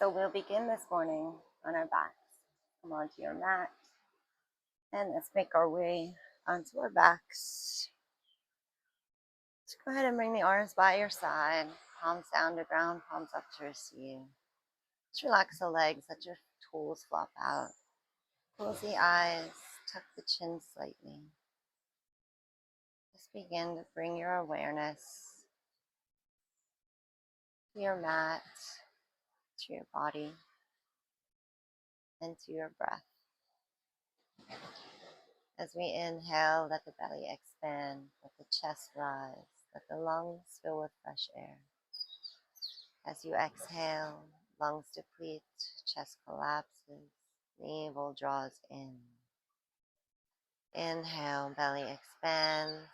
So we'll begin this morning on our backs. Come onto your mat and let's make our way onto our backs. So go ahead and bring the arms by your side, palms down to ground, palms up to receive. Just relax the legs, let your toes flop out. Close the eyes, tuck the chin slightly. Just begin to bring your awareness to your mat, to your body, and to your breath. As we inhale, let the belly expand, let the chest rise, let the lungs fill with fresh air. As you exhale, lungs deplete, chest collapses, navel draws in. Inhale, belly expands,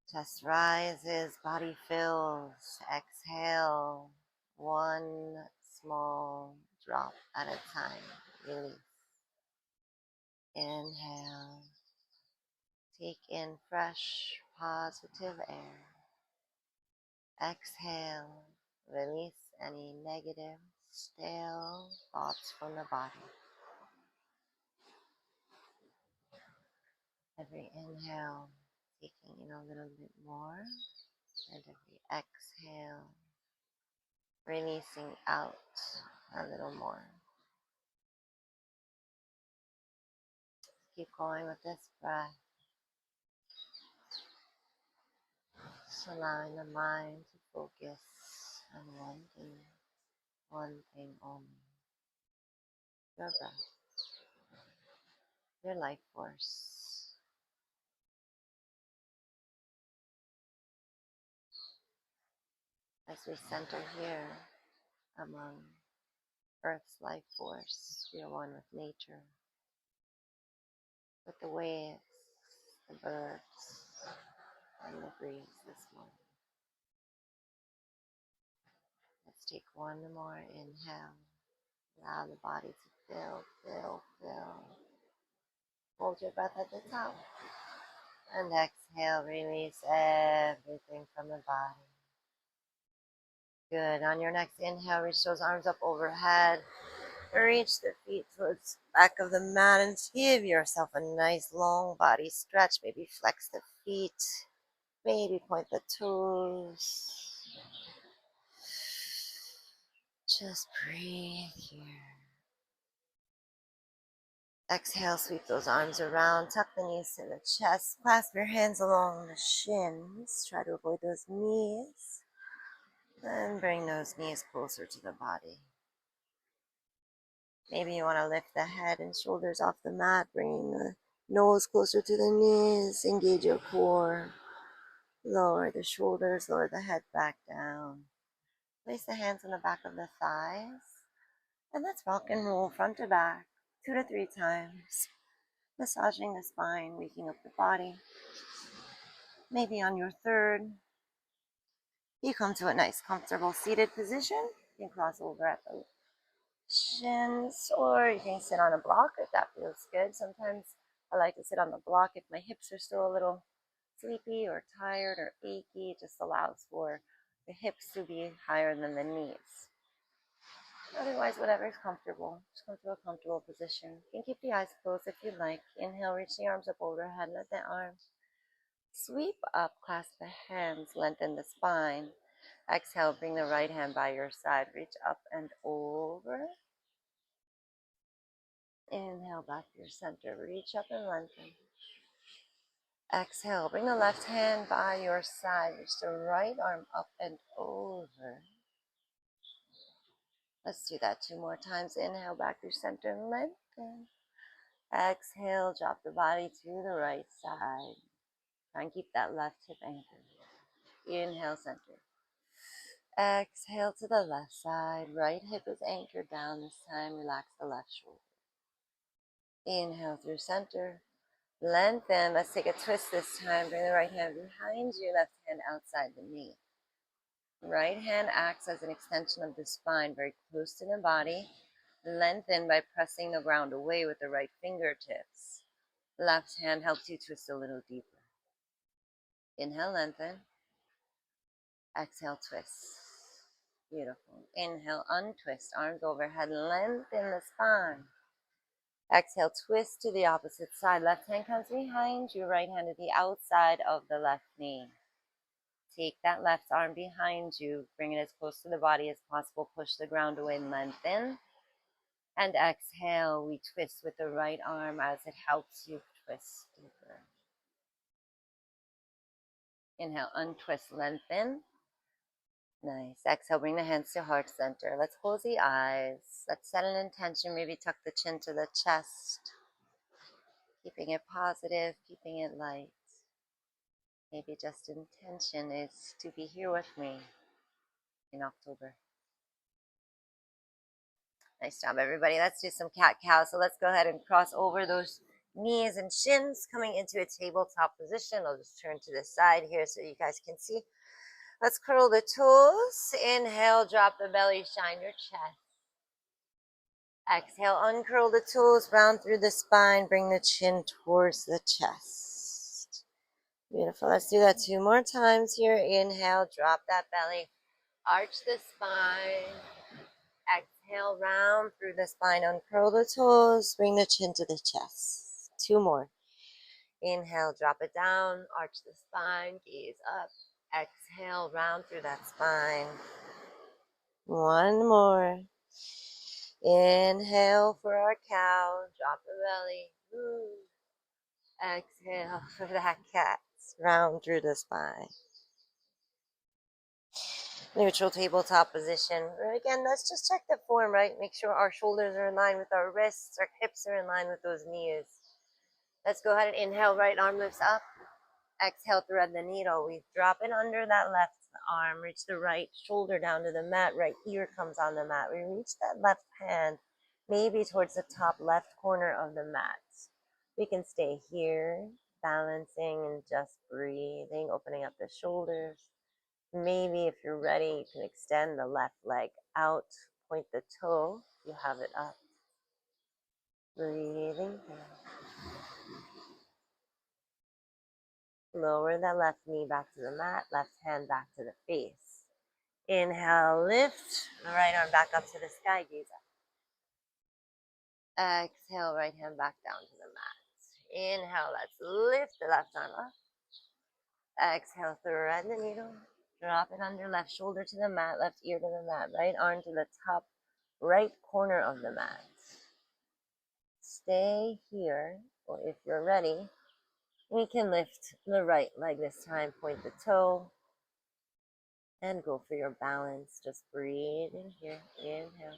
chest rises, body fills. Exhale, one small drop at a time. Release. Inhale. Take in fresh, positive air. Exhale. Release any negative, stale thoughts from the body. Every inhale, taking in a little bit more. And every exhale, releasing out a little more. Keep going with this breath. Just allowing the mind to focus on one thing only. Your breath, your life force. As we center here among Earth's life force, we are one with nature, with the waves, the birds, and the breeze this morning. Let's take one more inhale. Allow the body to fill. Hold your breath at the top. And exhale, release everything from the body. Good. On your next inhale, reach those arms up overhead. Reach the feet towards the back of the mat and give yourself a nice long body stretch. Maybe flex the feet. Maybe point the toes. Just breathe here. Exhale, sweep those arms around. Tuck the knees to the chest. Clasp your hands along the shins. Try to avoid those knees. And bring those knees closer to the body. Maybe you want to lift the head and shoulders off the mat, bringing the nose closer to the knees. Engage your core. Lower the shoulders, lower the head back down. Place the hands on the back of the thighs. And let's rock and roll front to back 2 to 3 times. Massaging the spine, waking up the body. Maybe on your third, you come to a nice comfortable seated position. You can cross over at the shins, or you can sit on a block if that feels good. Sometimes I like to sit on the block if my hips are still a little sleepy or tired or achy. It just allows for the hips to be higher than the knees. Otherwise, whatever is comfortable, just come to a comfortable position. You can keep the eyes closed if you like. Inhale, reach the arms up overhead, let the arms sweep up, clasp the hands, lengthen the spine. Exhale, bring the right hand by your side, reach up and over. Inhale, back to your center, reach up and lengthen. Exhale, bring the left hand by your side, reach the right arm up and over. Let's do that 2 more times. Inhale, back to your center and lengthen. Exhale, drop the body to the right side. Try and keep that left hip anchored. Inhale, center. Exhale to the left side. Right hip is anchored down this time. Relax the left shoulder. Inhale through center. Lengthen. Let's take a twist this time. Bring the right hand behind you, left hand outside the knee. Right hand acts as an extension of the spine, very close to the body. Lengthen by pressing the ground away with the right fingertips. Left hand helps you twist a little deeper. Inhale, lengthen. Exhale, twist. Beautiful. Inhale, untwist, arms overhead, lengthen the spine. Exhale, twist to the opposite side. Left hand comes behind you, right hand at the outside of the left knee. Take that left arm behind you, bring it as close to the body as possible, push the ground away, lengthen. And exhale, we twist with the right arm as it helps you twist deeper. Inhale, untwist, lengthen. Nice. Exhale, bring the hands to heart center. Let's close the eyes. Let's set an intention. Maybe tuck the chin to the chest. Keeping it positive, keeping it light. Maybe just intention is to be here with me in October. Nice job, everybody. Let's do some cat-cow. So let's go ahead and cross over those knees and shins, coming into a tabletop position. I'll just turn to the side here so you guys can see. Let's curl the toes. Inhale, drop the belly, shine your chest. Exhale, uncurl the toes, round through the spine, bring the chin towards the chest. Beautiful. Let's do that 2 more times here. Inhale, drop that belly, arch the spine. Exhale, round through the spine, uncurl the toes, bring the chin to the chest. 2 more. Inhale, drop it down, arch the spine, gaze up. Exhale, round through that spine. 1 more. Inhale for our cow, drop the belly. Exhale for that cat, round through the spine. Neutral tabletop position. Again, let's just check the form, right? Make sure our shoulders are in line with our wrists, our hips are in line with those knees. Let's go ahead and inhale, right arm lifts up. Exhale, thread the needle. We drop it under that left arm, reach the right shoulder down to the mat, right ear comes on the mat. We reach that left hand, maybe towards the top left corner of the mat. We can stay here, balancing and just breathing, opening up the shoulders. Maybe if you're ready, you can extend the left leg out, point the toe, you have it up. Breathing here. Lower that left knee back to the mat, left hand back to the face. Inhale, lift the right arm back up to the sky, gaze up. Exhale, right hand back down to the mat. Inhale, let's lift the left arm up. Exhale, thread the needle. Drop it under left shoulder to the mat, left ear to the mat, right arm to the top right corner of the mat. Stay here, or if you're ready, we can lift the right leg this time, point the toe, and go for your balance. Just breathe in here. Inhale.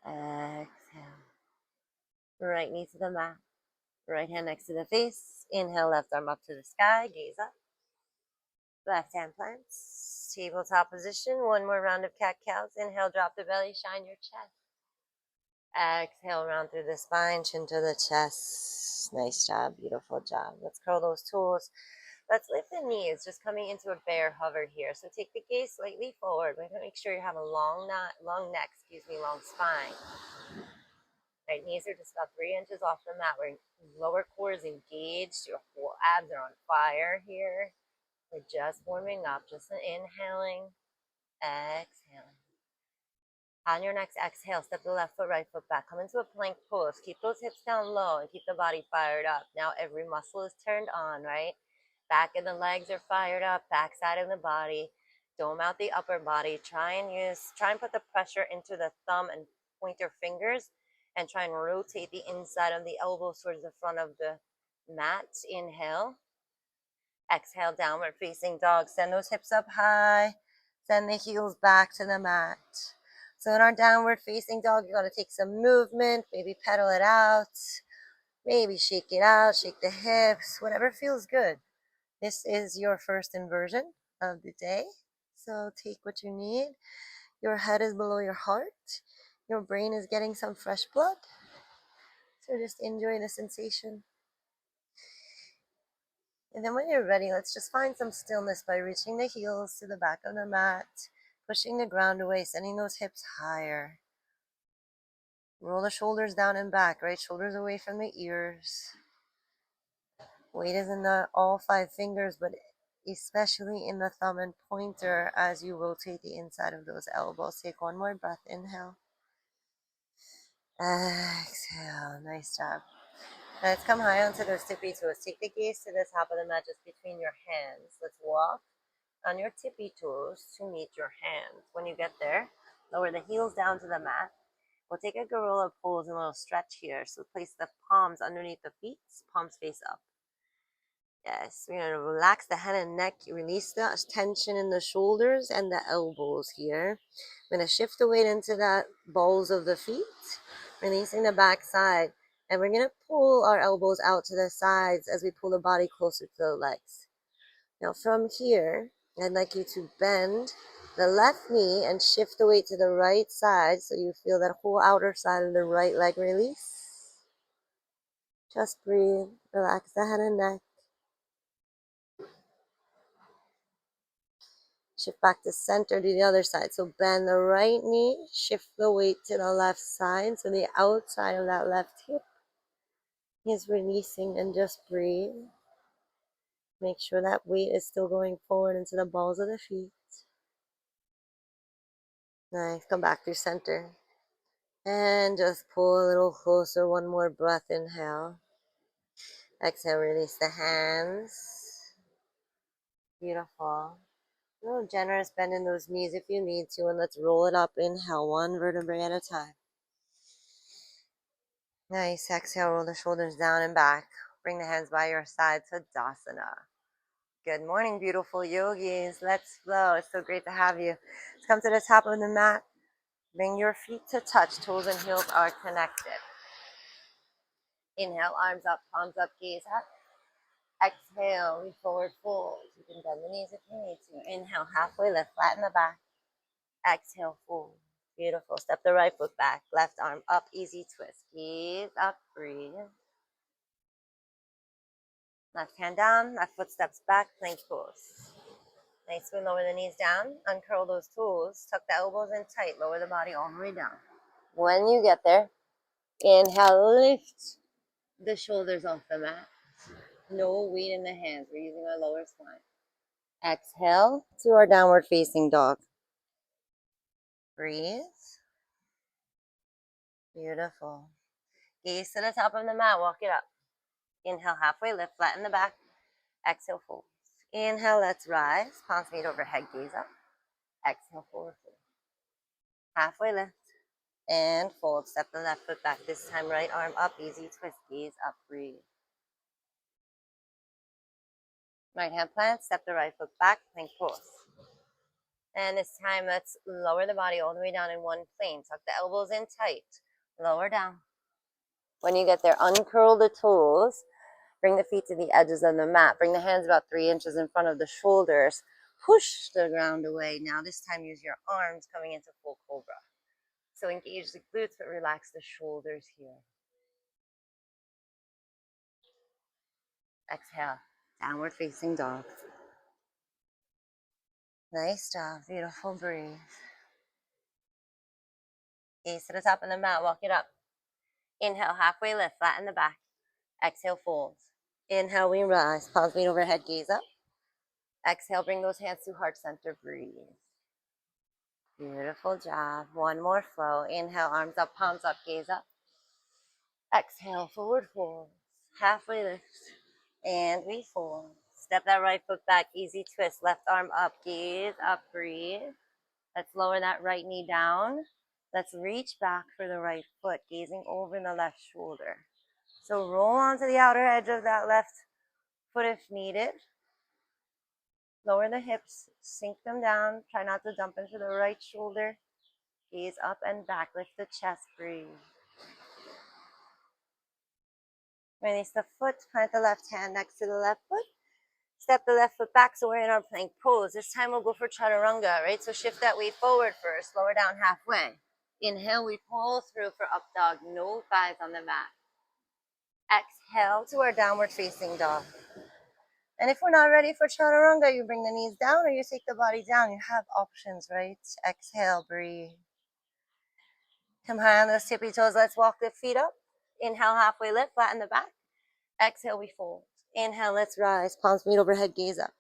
Exhale. Right knee to the mat. Right hand next to the face. Inhale, left arm up to the sky. Gaze up. Left hand plants. Tabletop position. 1 more round of cat-cows. Inhale, drop the belly, shine your chest. Exhale, round through the spine, chin to the chest. Nice job, beautiful job. Let's curl those toes. Let's lift the knees, just coming into a bear hover here. So take the gaze slightly forward. We're going to make sure you have a long neck, long spine. Right, knees are just about 3 inches off the mat. Where lower core is engaged. Your whole abs are on fire here. We're just warming up, just inhaling, exhaling. On your next exhale, step the left foot, right foot back. Come into a plank pose. Keep those hips down low and keep the body fired up. Now every muscle is turned on, right? Back of the legs are fired up, back side of the body. Dome out the upper body. Try and put the pressure into the thumb and pointer fingers, and try and rotate the inside of the elbows towards the front of the mat. Inhale. Exhale, downward facing dog. Send those hips up high. Send the heels back to the mat. So in our downward facing dog, you're going to take some movement, maybe pedal it out, maybe shake it out, shake the hips, whatever feels good. This is your first inversion of the day. So take what you need. Your head is below your heart. Your brain is getting some fresh blood. So just enjoy the sensation. And then when you're ready, let's just find some stillness by reaching the heels to the back of the mat, pushing the ground away, sending those hips higher. Roll the shoulders down and back, right shoulders away from the ears. Weight is in all 5 fingers, but especially in the thumb and pointer as you rotate the inside of those elbows. Take one more breath. Inhale. Exhale. Nice job. Now let's come high onto those tippy toes. Take the gaze to the top of the mat just between your hands. Let's walk on your tippy toes to meet your hands. When you get there, lower the heels down to the mat. We'll take a gorilla pose and a little stretch here. So place the palms underneath the feet, palms face up. Yes, we're going to relax the head and neck, release the tension in the shoulders and the elbows here. I'm going to shift the weight into the balls of the feet, releasing the back side. And we're going to pull our elbows out to the sides as we pull the body closer to the legs. Now from here, I'd like you to bend the left knee and shift the weight to the right side so you feel that whole outer side of the right leg release. Just breathe, relax the head and neck. Shift back to center to the other side. So bend the right knee, shift the weight to the left side. So the outside of that left hip is releasing, and just breathe. Make sure that weight is still going forward into the balls of the feet. Nice. Come back to center. And just pull a little closer. One more breath. Inhale. Exhale. Release the hands. Beautiful. A little generous bend in those knees if you need to. And let's roll it up. Inhale. One vertebrae at a time. Nice. Exhale. Roll the shoulders down and back. Bring the hands by your side to Tadasana. Good morning, beautiful yogis. Let's flow. It's so great to have you. Let's come to the top of the mat. Bring your feet to touch. Toes and heels are connected. Inhale, arms up, palms up, gaze up. Exhale, we forward fold. You can bend the knees if you need to. Inhale, halfway lift, flatten the back. Exhale, fold. Beautiful. Step the right foot back. Left arm up, easy twist. Gaze up, breathe. Left hand down, left foot steps back, plank pose. Nice. We lower the knees down, uncurl those toes, tuck the elbows in tight, lower the body all the way down. When you get there, inhale, lift the shoulders off the mat. No weight in the hands. We're using our lower spine. Exhale to our downward facing dog. Breathe. Beautiful. Gaze to the top of the mat. Walk it up. Inhale, halfway lift. Flatten the back. Exhale, fold. Inhale, let's rise. Palms meet overhead. Gaze up. Exhale, forward fold. Halfway lift. And fold. Step the left foot back. This time, right arm up. Easy twist. Gaze up. Breathe. Right hand plant. Step the right foot back. Plank pose. And this time, let's lower the body all the way down in one plane. Tuck the elbows in tight. Lower down. When you get there, uncurl the toes. Bring the feet to the edges of the mat. Bring the hands about 3 inches in front of the shoulders. Push the ground away. Now this time, use your arms coming into full cobra. So engage the glutes, but relax the shoulders here. Exhale. Downward facing dog. Nice job. Beautiful. Breathe. Gaze to the top of the mat. Walk it up. Inhale, halfway lift. Flatten the back. Exhale, fold. Inhale, we rise. Palms meet overhead. Gaze up. Exhale, bring those hands to heart center. Breathe. Beautiful job. One more flow. Inhale, arms up, palms up, gaze up. Exhale, forward fold. Halfway lift. And we fold. Step that right foot back. Easy twist. Left arm up. Gaze up. Breathe. Let's lower that right knee down. Let's reach back for the right foot, gazing over the left shoulder. So roll onto the outer edge of that left foot if needed. Lower the hips, sink them down. Try not to dump into the right shoulder. Gaze up and back. Lift the chest. Breathe. Release the foot. Plant the left hand next to the left foot. Step the left foot back so we're in our plank pose. This time we'll go for chaturanga, right? So shift that weight forward first. Lower down halfway. Inhale, we pull through for up dog. No thighs on the mat. Exhale to our downward facing dog. And if we're not ready for chaturanga, you bring the knees down or you take the body down. You have options, right? Exhale, breathe. Come high on those tippy toes. Let's walk the feet up. Inhale, halfway lift, flatten the back. Exhale, we fold. Inhale, let's rise. Palms meet overhead, gaze up.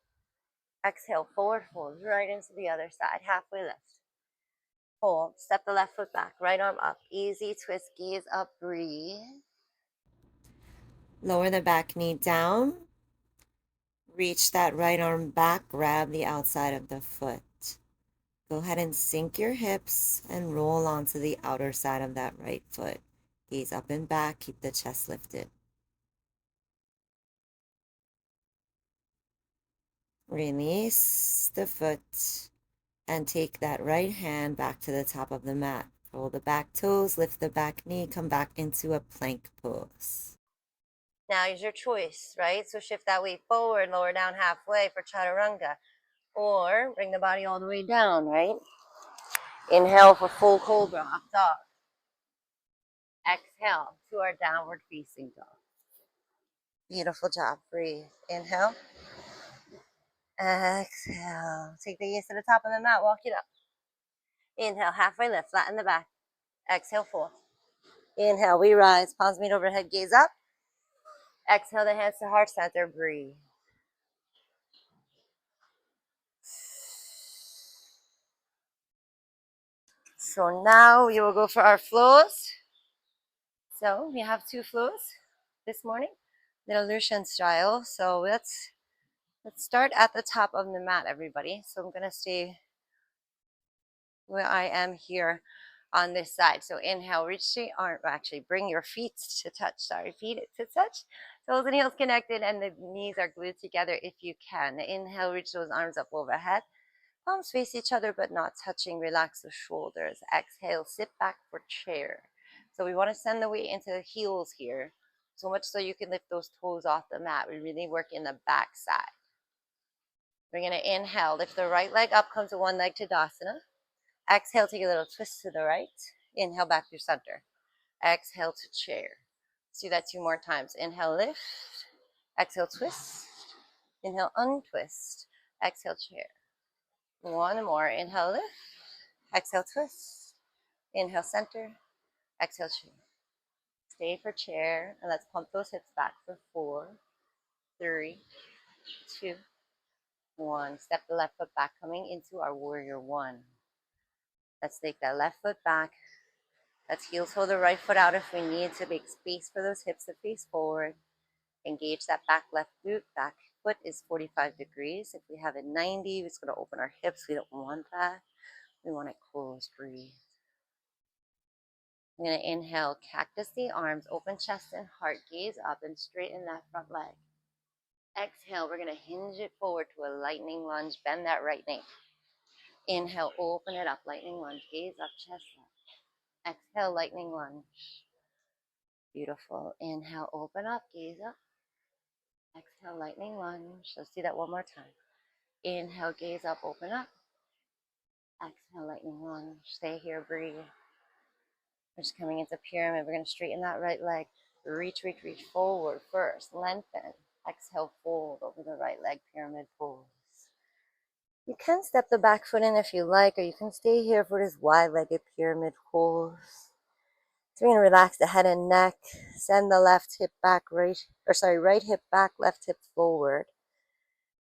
Exhale, forward fold, right into the other side, halfway lift. Hold, step the left foot back, right arm up, easy twist, gaze up, breathe. Lower the back knee down, reach that right arm back, grab the outside of the foot. Go ahead and sink your hips and roll onto the outer side of that right foot. Gaze up and back, keep the chest lifted. Release the foot and take that right hand back to the top of the mat. Roll the back toes, lift the back knee, come back into a plank pose. Now is your choice, right? So shift that weight forward, lower down halfway for chaturanga, or bring the body all the way down, right? Inhale for full cobra, up dog. Exhale to our downward facing dog. Beautiful job. Breathe. Inhale. Exhale. Take the gaze to the top of the mat. Walk it up. Inhale. Halfway lift. Flatten the back. Exhale. Fold. Inhale. We rise. Palms meet overhead. Gaze up. Exhale. The hands to heart center. Breathe. So now we will go for our flows. So we have 2 flows this morning, little Lucian style. So let's start at the top of the mat, everybody. So I'm gonna stay where I am here on this side. So inhale, reach the arm, actually bring your feet to touch. Sorry, feet to touch. Toes and heels connected and the knees are glued together if you can. Inhale, reach those arms up overhead. Palms face each other but not touching. Relax the shoulders. Exhale, sit back for chair. So we want to send the weight into the heels here, so much so you can lift those toes off the mat. We really work in the back side. We're going to inhale, lift the right leg up, come to one leg Tadasana. Exhale, take a little twist to the right. Inhale, back through center. Exhale to chair. Let's do that 2 more times. Inhale, lift. Exhale, twist. Inhale, untwist. Exhale, chair. 1 more. Inhale, lift. Exhale, twist. Inhale, center. Exhale, chair. Stay for chair. And let's pump those hips back for 4, 3, 2, 1. Step the left foot back, coming into our warrior 1. Let's take that left foot back. Let's heel toe the right foot out if we need to make space for those hips to face forward. Engage that back left glute. Back foot is 45 degrees. If we have it 90, it's going to open our hips. We don't want that. We want it closed. Breathe. I'm going to inhale, cactus the arms, open chest and heart. Gaze up and straighten that front leg. Exhale, we're going to hinge it forward to a lightning lunge. Bend that right knee. Inhale, open it up. Lightning lunge. Gaze up, chest up. Exhale, lightning lunge. Beautiful. Inhale, open up, gaze up. Exhale, lightning lunge. Let's do that 1 more time. Inhale, gaze up, open up. Exhale, lightning lunge. Stay here, breathe. We're just coming into pyramid. We're going to straighten that right leg. Reach, reach, reach forward first. Lengthen. Exhale, fold over the right leg, pyramid pose. You can step the back foot in if you like, or you can stay here for this wide-legged pyramid pose. So we're going to relax the head and neck. Send the left hip back, right hip back, left hip forward.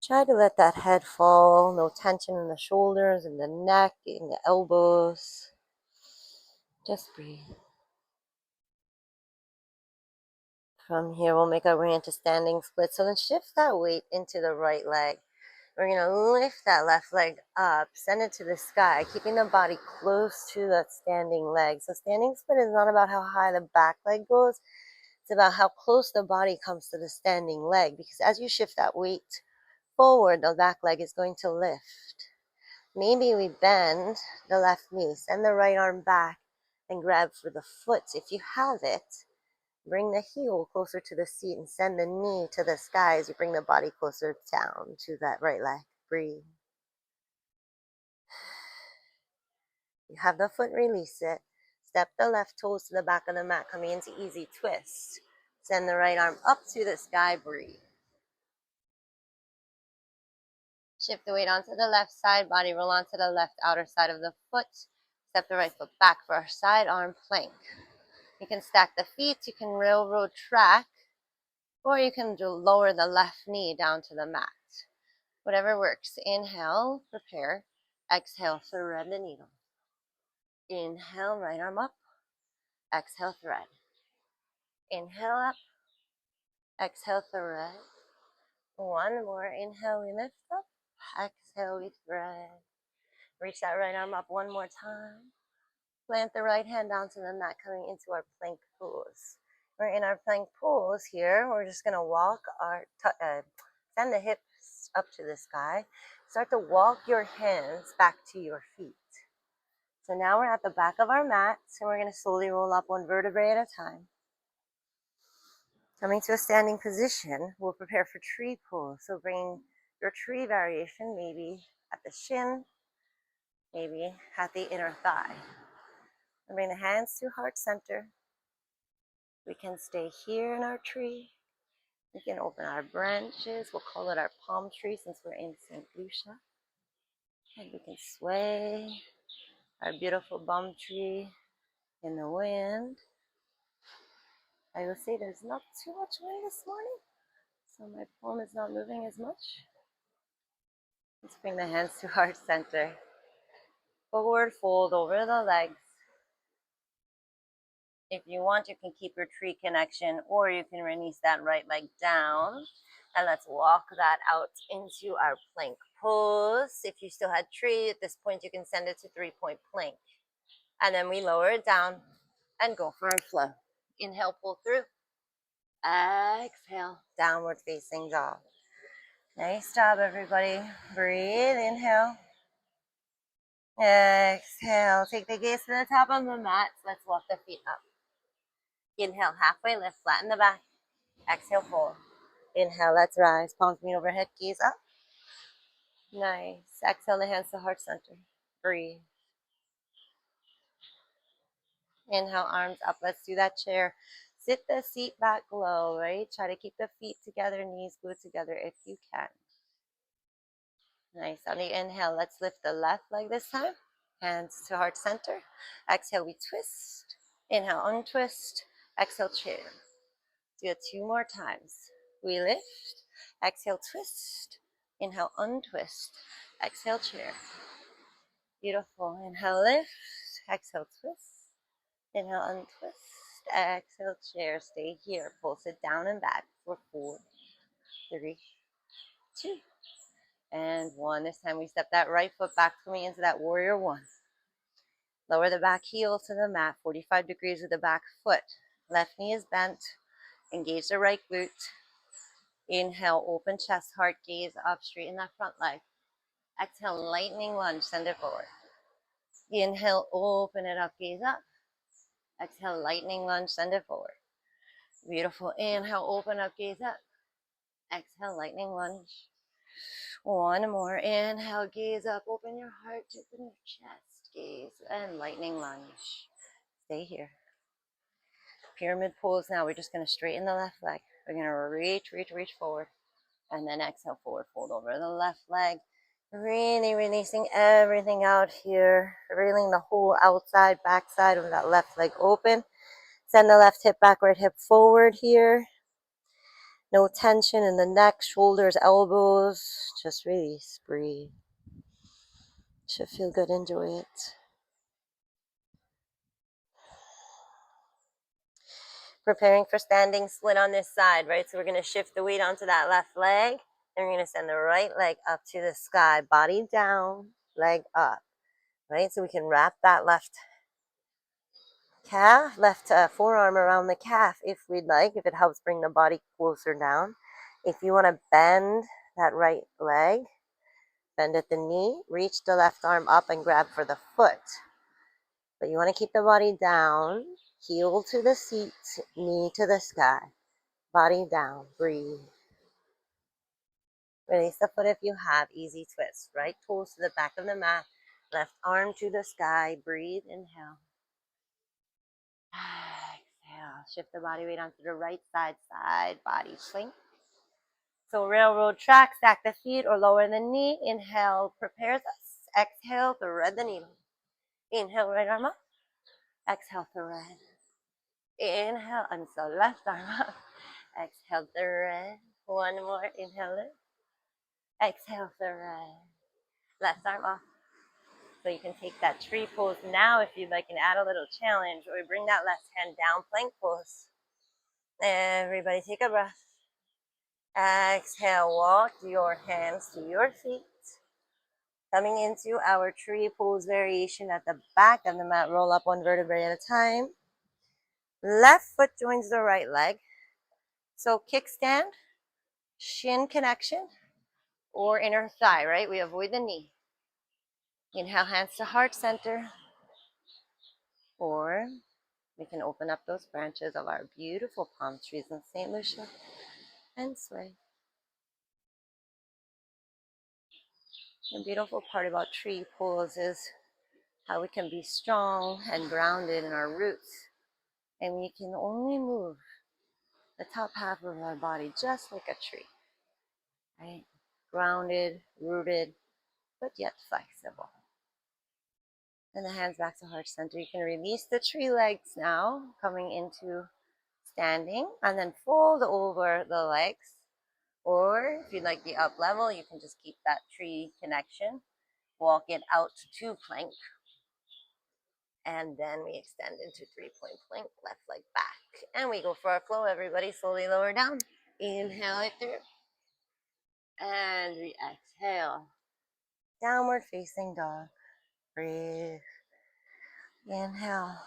Try to let that head fall. No tension in the shoulders, in the neck, in the elbows. Just breathe. From here, we'll make our way into standing split. So then shift that weight into the right leg. We're going to lift that left leg up, send it to the sky, keeping the body close to that standing leg. So standing split is not about how high the back leg goes. It's about how close the body comes to the standing leg. Because as you shift that weight forward, the back leg is going to lift. Maybe we bend the left knee, send the right arm back, and grab for the foot. If you have it, bring the heel closer to the seat and send the knee to the sky as you bring the body closer down to that right leg. Breathe. You have the foot, release it. Step the left toes to the back of the mat, coming into easy twist. Send the right arm up to the sky, breathe. Shift the weight onto the left side, body roll onto the left outer side of the foot. Step the right foot back for our side arm plank. You can stack the feet, you can railroad track, or you can lower the left knee down to the mat. Whatever works. Inhale, prepare. Exhale, thread the needle. Inhale, right arm up. Exhale, thread. Inhale up. Exhale, thread. One more. Inhale, we lift up. Exhale, we thread. Reach that right arm up one more time. Plant the right hand onto the mat, coming into our plank pose. We're in our plank pose here. We're just going to walk our, send the hips up to the sky. Start to walk your hands back to your feet. So now we're at the back of our mat, and we're going to slowly roll up one vertebrae at a time. Coming to a standing position, we'll prepare for tree pose. So bring your tree variation, maybe at the shin, maybe at the inner thigh. And bring the hands to heart center. We can stay here in our tree. We can open our branches. We'll call it our palm tree since we're in St. Lucia. And we can sway our beautiful palm tree in the wind. I will say there's not too much wind this morning, so my palm is not moving as much. Let's bring the hands to heart center. Forward fold over the legs. If you want, you can keep your tree connection, or you can release that right leg down. And let's walk that out into our plank pose. If you still had tree, at this point you can send it to 3-point plank. And then we lower it down and go for our flow. Inhale, pull through. Exhale, downward facing dog. Nice job, everybody. Breathe, inhale. Exhale, take the gaze to the top of the mat. Let's walk the feet up. Inhale, halfway lift, flatten the back. Exhale, fold. Inhale, let's rise. Palms meet overhead, gaze up. Nice. Exhale, the hands to heart center. Breathe. Inhale, arms up. Let's do that chair. Sit the seat back low, right? Try to keep the feet together, knees glued together if you can. Nice. On the inhale, let's lift the left leg this time. Hands to heart center. Exhale, we twist. Inhale, untwist. Exhale, chair. Do it 2 more times. We lift. Exhale, twist. Inhale, untwist. Exhale, chair. Beautiful. Inhale, lift. Exhale, twist. Inhale, untwist. Exhale, chair. Stay here. Pulse it down and back for 4, 3, 2, and 1. This time we step that right foot back for me into that warrior 1. Lower the back heel to the mat, 45 degrees with the back foot. Left knee is bent. Engage the right glute. Inhale, open chest, heart, gaze up, straighten that front leg. Exhale, lightning lunge, send it forward. Inhale, open it up, gaze up. Exhale, lightning lunge, send it forward. Beautiful. Inhale, open up, gaze up. Exhale, lightning lunge. 1 more. Inhale, gaze up, open your heart, open your chest, gaze, and lightning lunge. Stay here. Pyramid pose now. We're just going to straighten the left leg. We're going to reach forward. And then exhale, forward fold over the left leg. Really releasing everything out here. Reeling the whole outside, backside of that left leg open. Send the left hip back, right hip forward here. No tension in the neck, shoulders, elbows. Just release, breathe. Should feel good, enjoy it. Preparing for standing split on this side, right? So we're going to shift the weight onto that left leg. And we're going to send the right leg up to the sky. Body down, leg up, right? So we can wrap that left calf, left forearm around the calf if we'd like, if it helps bring the body closer down. If you want to bend that right leg, bend at the knee, reach the left arm up and grab for the foot. But you want to keep the body down, heel to the seat, knee to the sky. Body down, breathe. Release the foot if you have, easy twist. Right toes to the back of the mat, left arm to the sky, breathe, inhale. Exhale, shift the body weight onto the right side, side body swing. So railroad track, stack the feet or lower the knee. Inhale, prepares us. Exhale, thread the needle. Inhale, right arm up. Exhale, thread. Inhale, and so left arm up. Exhale, thread. 1 more, inhale, lift. Exhale the right. Left arm off. So you can take that tree pose now if you'd like and add a little challenge, or bring that left hand down, plank pose. Everybody take a breath. Exhale, walk your hands to your feet. Coming into our tree pose variation at the back of the mat. Roll up one vertebrae at a time. Left foot joins the right leg. So kickstand, shin connection, or inner thigh, right? We avoid the knee. Inhale, hands to heart center. Or we can open up those branches of our beautiful palm trees in St. Lucia and sway. The beautiful part about tree pose is how we can be strong and grounded in our roots. And we can only move the top half of our body just like a tree, right? Grounded, rooted, but yet flexible. And the hands back to heart center. You can release the tree legs now, coming into standing, and then fold over the legs. Or if you'd like the up level, you can just keep that tree connection. Walk it out to plank. And then we extend into 3-point plank, left leg back. And we go for our flow, everybody. Slowly lower down. Inhale it through. And we exhale. Downward facing dog. Breathe. Inhale.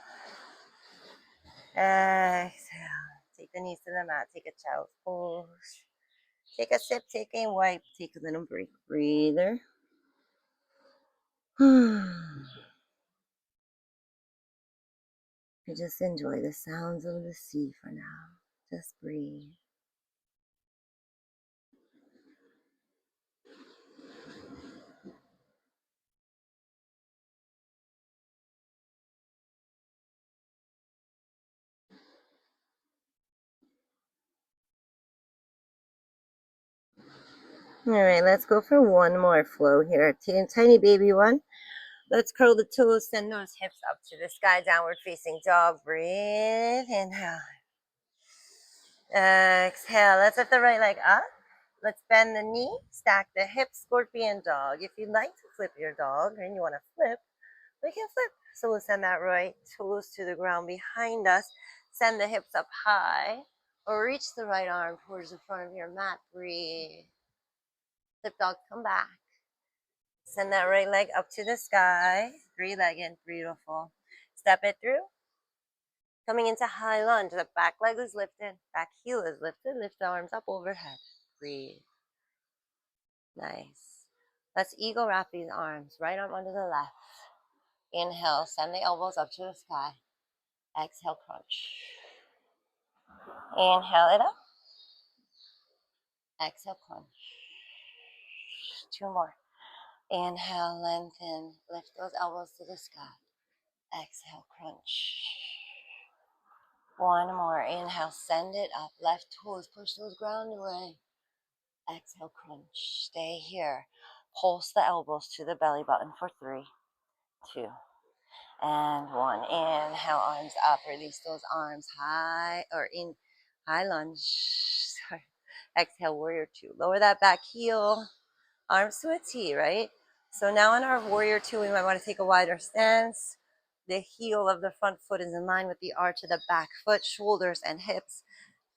Exhale. Take the knees to the mat. Take a child's pose. Take a sip. Take a wipe. Take a little break. Breather. You just enjoy the sounds of the sea for now. Just breathe. All right, let's go for one more flow here. Tiny baby one. Let's curl the toes, send those hips up to the sky, downward facing dog. Breathe. Inhale. Exhale. Let's lift the right leg up. Let's bend the knee, stack the hips, scorpion dog. If you'd like to flip your dog and you want to flip, we can flip. So we'll send that right toes to the ground behind us. Send the hips up high, or reach the right arm towards the front of your mat. Breathe. Flip dog, come back. Send that right leg up to the sky. Three-legged, beautiful. Step it through. Coming into high lunge. The back leg is lifted. Back heel is lifted. Lift the arms up overhead. Breathe. Nice. Let's eagle wrap these arms. Right arm under the left. Inhale. Send the elbows up to the sky. Exhale, crunch. Inhale it up. Exhale, crunch. Two more. Inhale, lengthen. Lift those elbows to the sky. Exhale, crunch. One more. Inhale, send it up. Left toes, push those ground away. Exhale, crunch. Stay here. Pulse the elbows to the belly button for 3, 2, and 1. Inhale, arms up. Release those arms high, or in high lunge. Sorry. Exhale, warrior 2. Lower that back heel. Arms to a T, right? So now in our warrior 2, we might want to take a wider stance. The heel of the front foot is in line with the arch of the back foot, shoulders and hips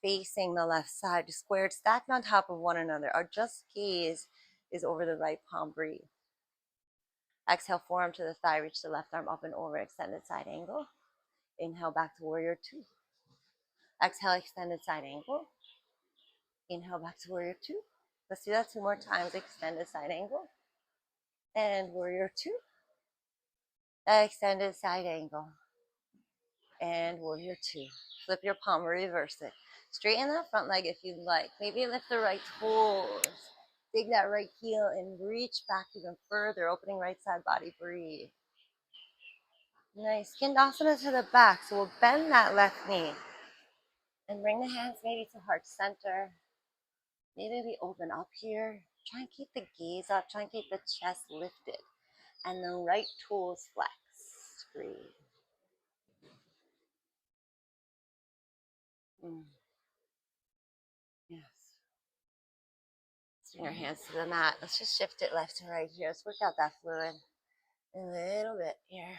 facing the left side, squared, stacked on top of one another. Our just gaze is over the right palm. Breathe. Exhale, forearm to the thigh, reach the left arm up and over, extended side angle. Inhale, back to warrior 2. Exhale, extended side angle. Inhale, back to warrior 2. Let's do that 2 more times. Extended side angle. And warrior 2. Extended side angle. And warrior 2. Flip your palm, reverse it. Straighten that front leg if you'd like. Maybe lift the right toes. Dig that right heel and reach back even further, opening right side body. Breathe. Nice. Skindasana to the back. So we'll bend that left knee and bring the hands maybe to heart center. Maybe we open up here. Try and keep the gaze up. Try and keep the chest lifted. And the right toes flex. Breathe. Yes. Bring our hands to the mat. Let's just shift it left to right here. Let's work out that fluid a little bit here.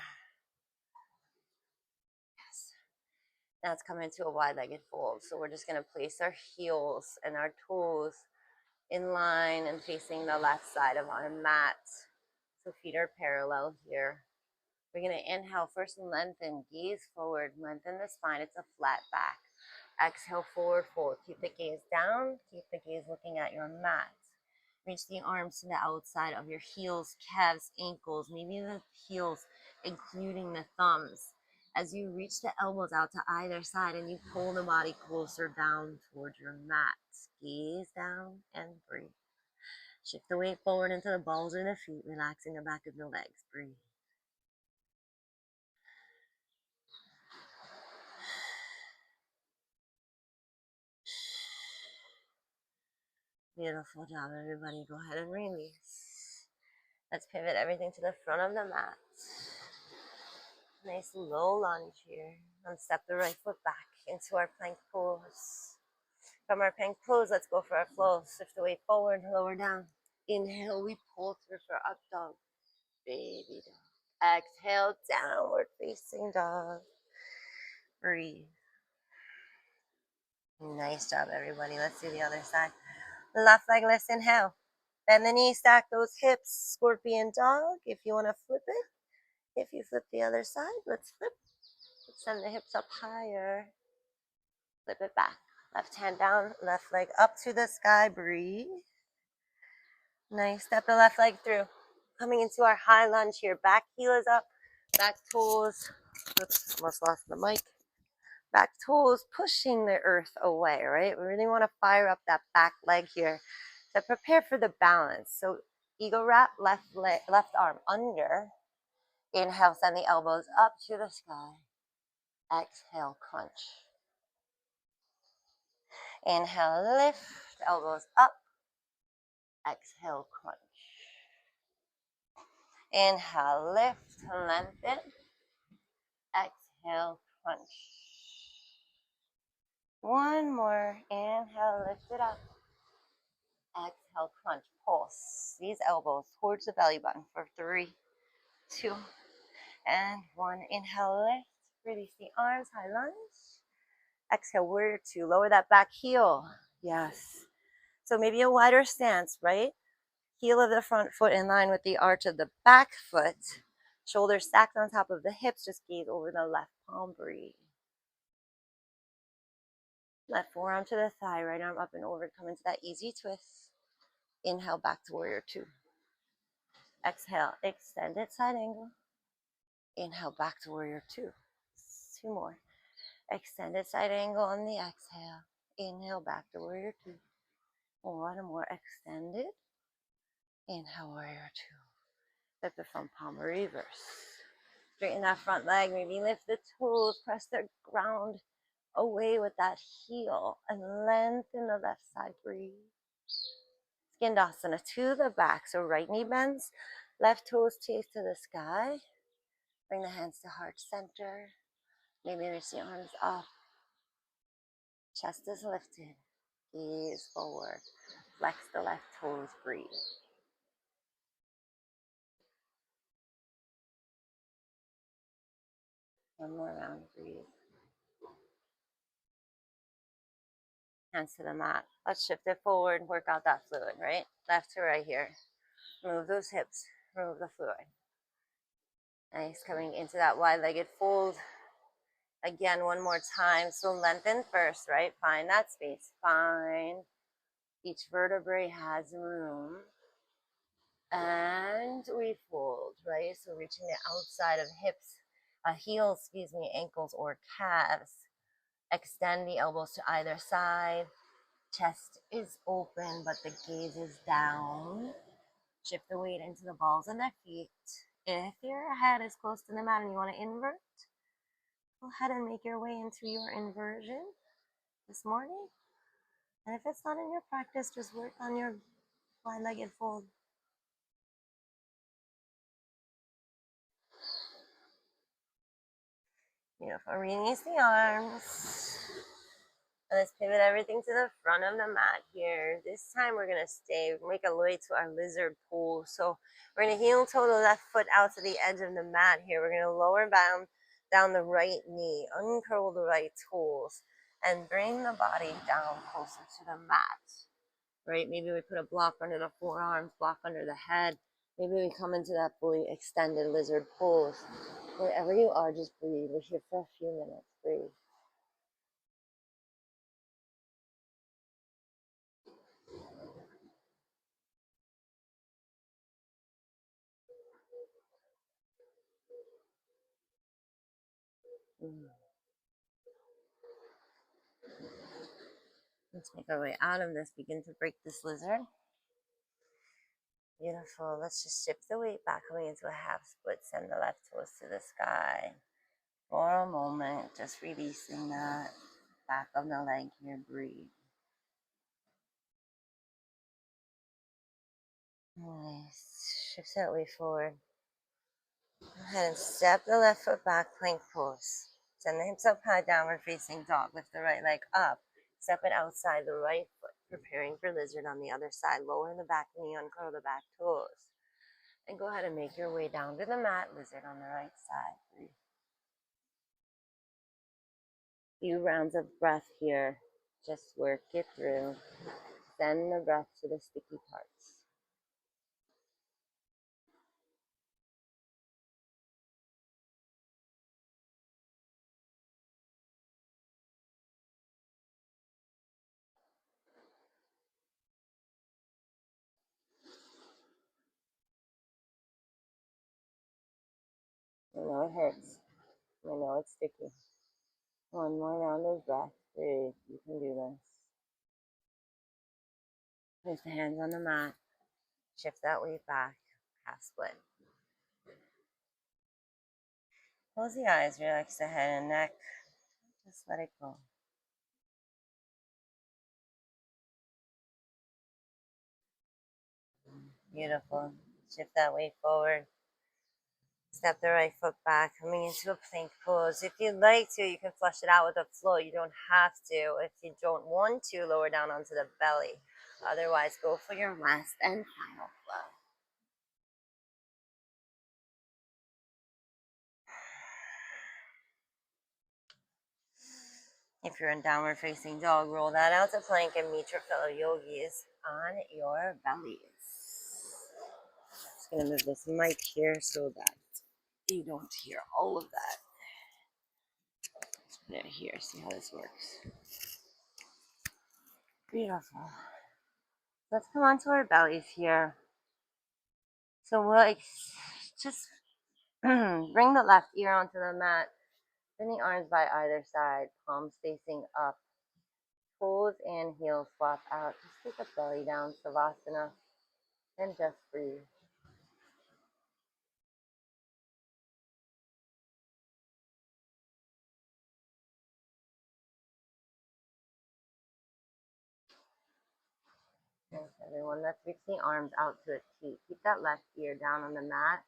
Yes. Now it's coming into a wide-legged fold. So we're just going to place our heels and our toes in line and facing the left side of our mat. So feet are parallel here. We're going to inhale first and lengthen, gaze forward, lengthen the spine. It's a flat back. Exhale, forward fold. Keep the gaze down. Keep the gaze looking at your mat. Reach the arms to the outside of your heels, calves, ankles, maybe the heels, including the thumbs. As you reach the elbows out to either side and you pull the body closer down towards your mat. Gaze down and breathe. Shift the weight forward into the balls of the feet, relaxing the back of the legs. Breathe. Beautiful job, everybody. Go ahead and release. Let's pivot everything to the front of the mat. Nice low lunge here. And step the right foot back into our plank pose. From our plank pose, let's go for our flow. Shift the weight forward, lower down. Inhale, we pull through for up dog. Baby dog. Exhale, downward facing dog. Breathe. Nice job, everybody. Let's do the other side. Left leg, let's inhale. Bend the knee, stack those hips. Scorpion dog. If you want to flip it. If you flip the other side, let's flip. Let's send the hips up higher. Flip it back. Left hand down, left leg up to the sky. Breathe. Nice. Step the left leg through. Coming into our high lunge here. Back heel is up. Back toes. Oops, almost lost the mic. Back toes pushing the earth away, right? We really want to fire up that back leg here to prepare for the balance. So eagle wrap, left arm under. Inhale, send the elbows up to the sky. Exhale, crunch. Inhale, lift, elbows up. Exhale, crunch. Inhale, lift, lengthen. Exhale, crunch. One more. Inhale, lift it up. Exhale, crunch. Pulse these elbows towards the belly button for 3, 2, and 1. Inhale, lift. Release the arms, high lunge. Exhale, warrior 2. Lower that back heel. Yes. So maybe a wider stance, right? Heel of the front foot in line with the arch of the back foot. Shoulders stacked on top of the hips. Just gaze over the left palm. Breathe. Left forearm to the thigh, right arm up and over. Come into that easy twist. Inhale, back to warrior 2. Exhale, extended side angle. Inhale, back to warrior 2. 2 more. Extended side angle on the exhale. Inhale, back to warrior 2. 1 more. Extended. Inhale, warrior 2. Flip it from palm, reverse. Straighten that front leg. Maybe lift the toes. Press the ground away with that heel. And lengthen the left side. Breathe. Skindasana to the back. So right knee bends. Left toes chase to the sky. Bring the hands to heart center. Maybe reach the arms up. Chest is lifted. Gaze forward. Flex the left toes. Breathe. One more round. Breathe. Hands to the mat. Let's shift it forward. Work out that fluid, right? Left to right here. Move those hips. Move the fluid. Nice. Coming into that wide-legged fold. Again, one more time. So lengthen first, right? Find that space. Find each vertebrae has room. And we fold, right? So reaching the outside of hips, heels, ankles or calves. Extend the elbows to either side. Chest is open, but the gaze is down. Shift the weight into the balls of the feet. If your head is close to the mat and you want to invert, go ahead and make your way into your inversion this morning. And if it's not in your practice, just work on your wide-legged fold. Beautiful. Release the arms. Let's pivot everything to the front of the mat here. This time we're going to stay, make a way to our lizard pose. So we're going to heel toe the left foot out to the edge of the mat here. We're going to lower down the right knee, uncurl the right toes, and bring the body down closer to the mat. Right? Maybe we put a block under the forearms, block under the head. Maybe we come into that fully extended lizard pose. Wherever you are, just breathe. We're here for a few minutes. Breathe. Let's make our way out of this. Begin to break this lizard. Beautiful. Let's just shift the weight back, coming into a half split. Send the left toes to the sky. For a moment, just releasing that back of the leg here. Breathe. Nice. Shift that way forward. Go ahead and step the left foot back, plank pose. Send the hips up high, downward facing dog. Lift the right leg up. Step it outside the right foot, preparing for lizard on the other side. Lower the back knee, uncurl the back toes. And go ahead and make your way down to the mat, lizard on the right side. Breathe. Few rounds of breath here. Just work it through. Send the breath to the sticky parts. I know it hurts. I know it's sticky. One more round of breath. Breathe. You can do this. Place the hands on the mat. Shift that weight back. Half split. Close the eyes. Relax the head and neck. Just let it go. Beautiful. Shift that weight forward. Step the right foot back, coming into a plank pose. If you'd like to, you can flush it out with a flow. You don't have to. If you don't want to, lower down onto the belly. Otherwise, go for your last and final flow. If you're in downward facing dog, roll that out to plank and meet your fellow yogis on your bellies. Just going to move this mic here so that you don't hear all of that. Let's put it here, see how this works. Beautiful. Let's come onto our bellies here. So we'll just bring the left ear onto the mat. Bring the arms by either side, palms facing up. Toes and heels swap out. Just take a belly down, Savasana, and just breathe. Thanks, everyone. Let's reach the arms out to a T. Keep that left ear down on the mat.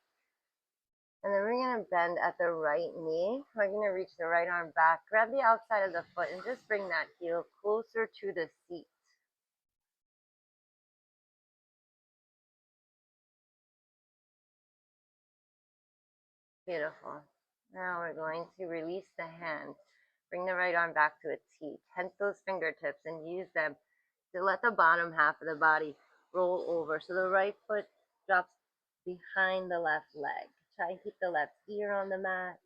And then we're going to bend at the right knee. We're going to reach the right arm back. Grab the outside of the foot and just bring that heel closer to the seat. Beautiful. Now we're going to release the hand. Bring the right arm back to a T. Tense those fingertips and use them to let the bottom half of the body roll over. So the right foot drops behind the left leg. Try and keep the left ear on the mat.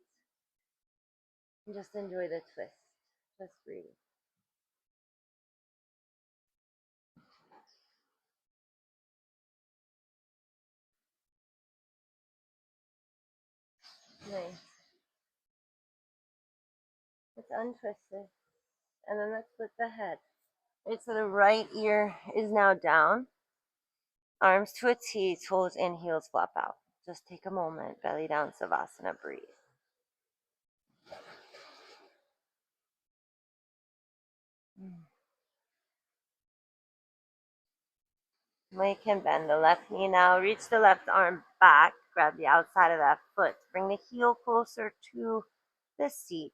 And just enjoy the twist. Just breathe. Nice. Let's untwist it. And then let's split the head. Right, so the right ear is now down. Arms to a T, toes in, heels flop out. Just take a moment, belly down, Savasana, breathe. We can bend the left knee now. Reach the left arm back. Grab the outside of that foot. Bring the heel closer to the seat,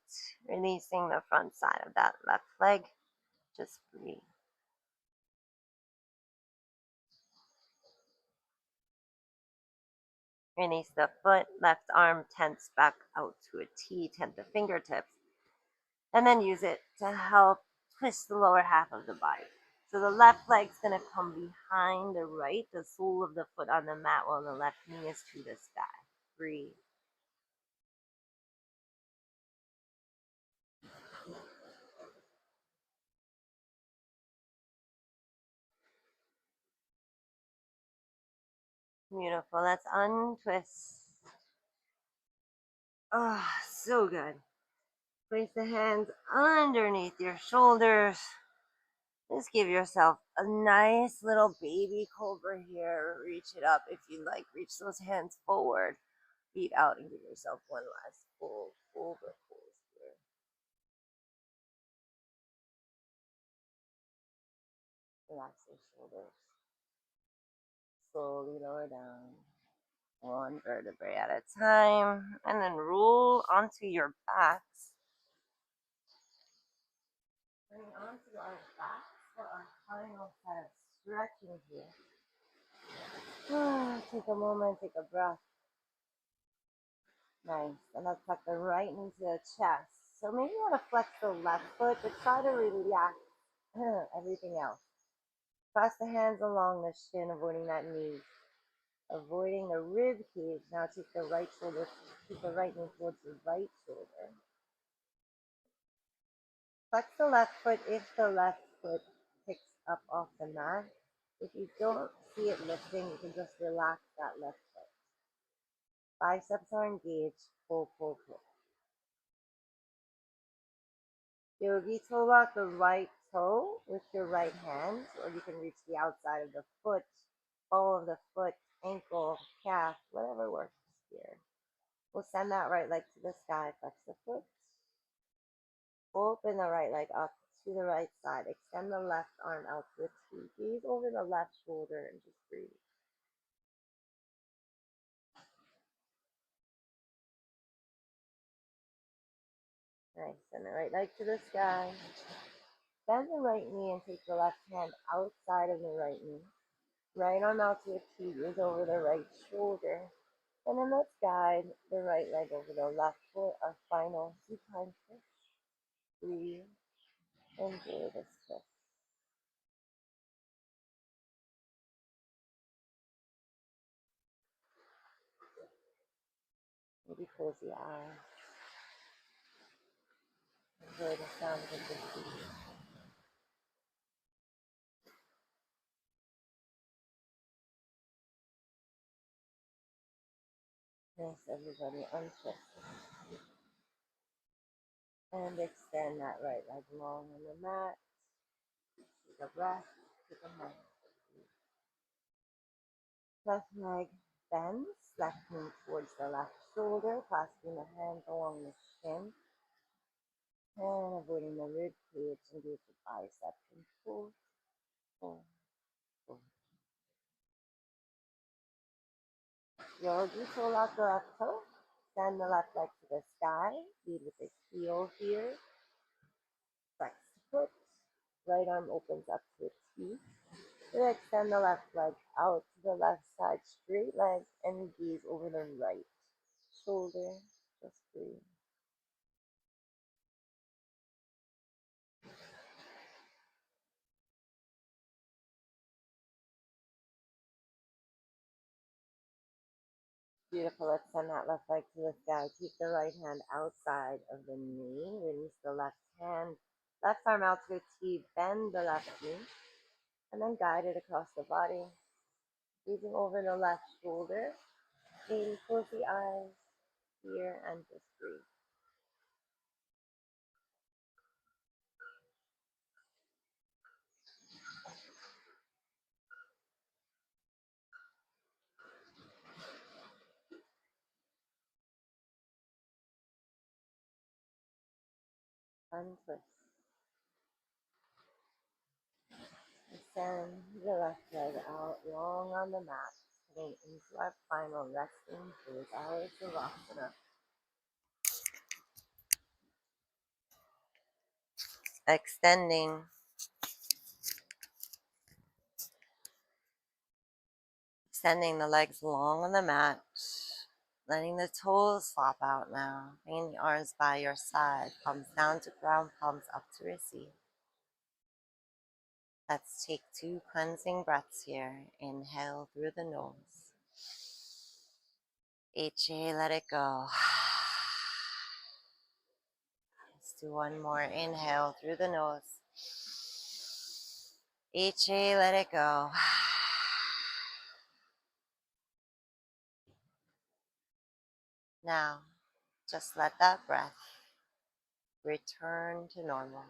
releasing the front side of that left leg. Just breathe. Release the foot, left arm tense back out to a T, tent the fingertips, and then use it to help twist the lower half of the body. So the left leg's gonna come behind the right, the sole of the foot on the mat, while the left knee is to the sky. Breathe. Beautiful. Let's untwist. Oh, so good. Place the hands underneath your shoulders. Just give yourself a nice little baby cobra here. Reach it up if you like. Reach those hands forward. Feet out and give yourself one last full cobra pose here. Relax your shoulders. Slowly lower down. One vertebrae at a time. And then roll onto your backs. Bring onto our backs for our final set of stretching here. Take a moment, take a breath. Nice. And let's tuck the right knee to the chest. So maybe you want to flex the left foot, but try to relax everything else. Cross the hands along the shin, avoiding that knee. Avoiding the rib cage. Now take the right shoulder, keep the right knee towards the right shoulder. Flex the left foot if the left foot picks up off the mat. If you don't see it lifting, you can just relax that left foot. Biceps are engaged. Pull, pull, pull. Yogi toe lock the right toe with your right hand, or you can reach the outside of the foot, ball of the foot, ankle, calf, whatever works here. We'll send that right leg to the sky, flex the foot. Open the right leg up to the right side. Extend the left arm out to a T. Gaze over the left shoulder and just breathe. Nice. Send the right leg to the sky. Bend the right knee and take the left hand outside of the right knee. Right arm out to a T. Gaze over the right shoulder. And then let's guide the right leg over the left foot. Our final supine twist. Breathe. Enjoy this twist. Maybe close the eyes. Enjoy the sound of the breath. Yes, everybody, untwist. And extend that right leg long on the mat. Take a breath. Take a moment. Left leg bends. Left knee towards the left shoulder. Clasping the hands along the shin. And avoiding the rib cage. Engage the bicep. And pull, pull, pull. Yogi pull out the left toe. Send the left leg to the sky. Lead with the heel here. Flex the foot. Right arm opens up to a T. Then extend the left leg out to the left side, straight leg, and gaze over the right shoulder. Just breathe. Beautiful. Let's send that left leg to the sky. Keep the right hand outside of the knee. Release the left hand. Left arm out to a T. Bend the left knee. And then guide it across the body. Gazing over the left shoulder. Maybe close the eyes here and just breathe. Untwist. Send the left leg out long on the mat, heading into our final resting pose, our Savasana. Extending Extending the legs long on the mat, letting the toes flop out now. Bringing the arms by your side, palms down to ground, palms up to receive. Let's take 2 cleansing breaths here. Inhale through the nose. HA, let it go. Let's do one more. Inhale through the nose. HA, let it go. Now, just let that breath return to normal.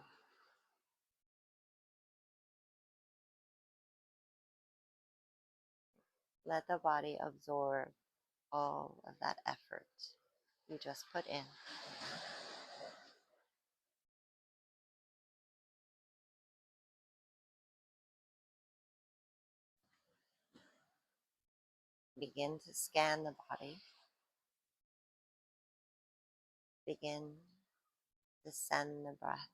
Let the body absorb all of that effort you just put in. Begin to scan the body. Begin to send the breath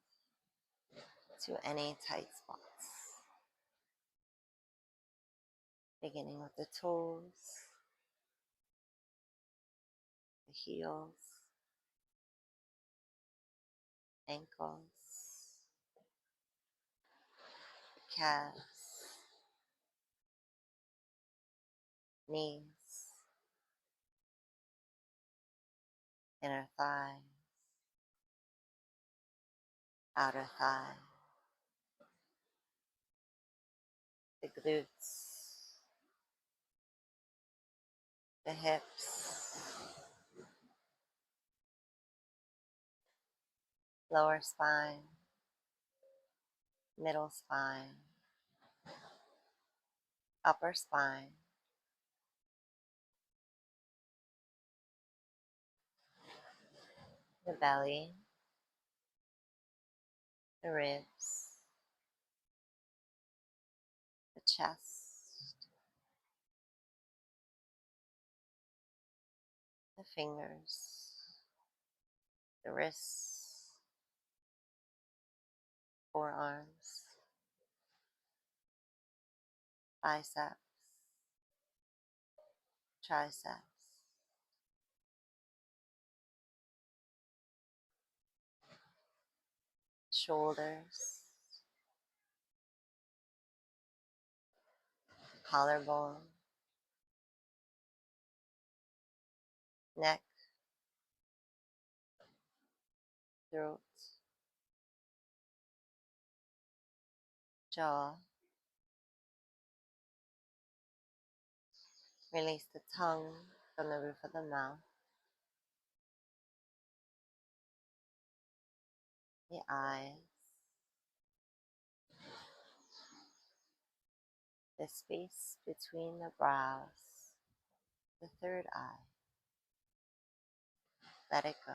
to any tight spots. Beginning with the toes, the heels, ankles, calves, knees, inner thigh, outer thigh, the glutes, the hips, lower spine, middle spine, upper spine, the belly, the ribs, the chest, the fingers, the wrists, forearms, biceps, triceps, shoulders, collarbone, neck, throat, jaw. Release the tongue from the roof of the mouth, the eyes, the space between the brows, the third eye. Let it go.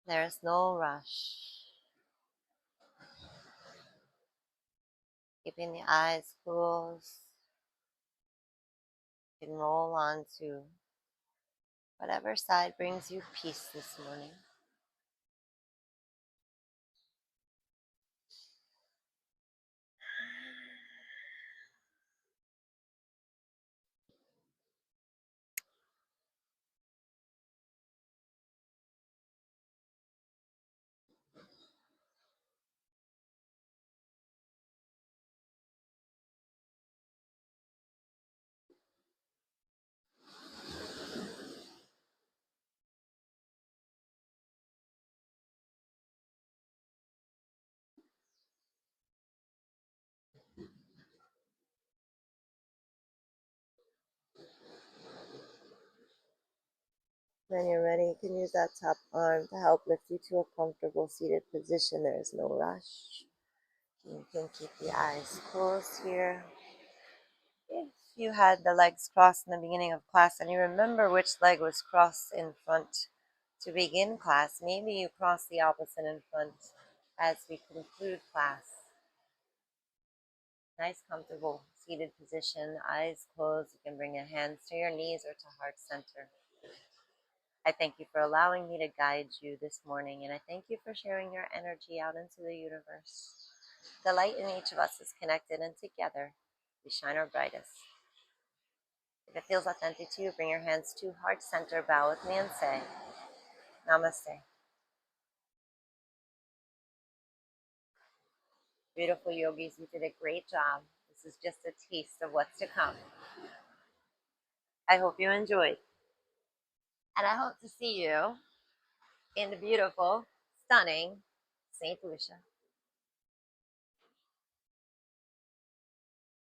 There is no rush. Keeping the eyes closed, you can roll on to whatever side brings you peace this morning. When you're ready, you can use that top arm to help lift you to a comfortable seated position. There is no rush. You can keep the eyes closed here. If you had the legs crossed in the beginning of class and you remember which leg was crossed in front to begin class, maybe you cross the opposite in front as we conclude class. Nice, comfortable seated position, eyes closed. You can bring your hands to your knees or to heart center. I thank you for allowing me to guide you this morning, and I thank you for sharing your energy out into the universe. The light in each of us is connected, and together we shine our brightest. If it feels authentic to you, bring your hands to heart center, bow with me, and say, Namaste. Beautiful yogis, you did a great job. This is just a taste of what's to come. I hope you enjoyed, and I hope to see you in the beautiful, stunning St. Lucia.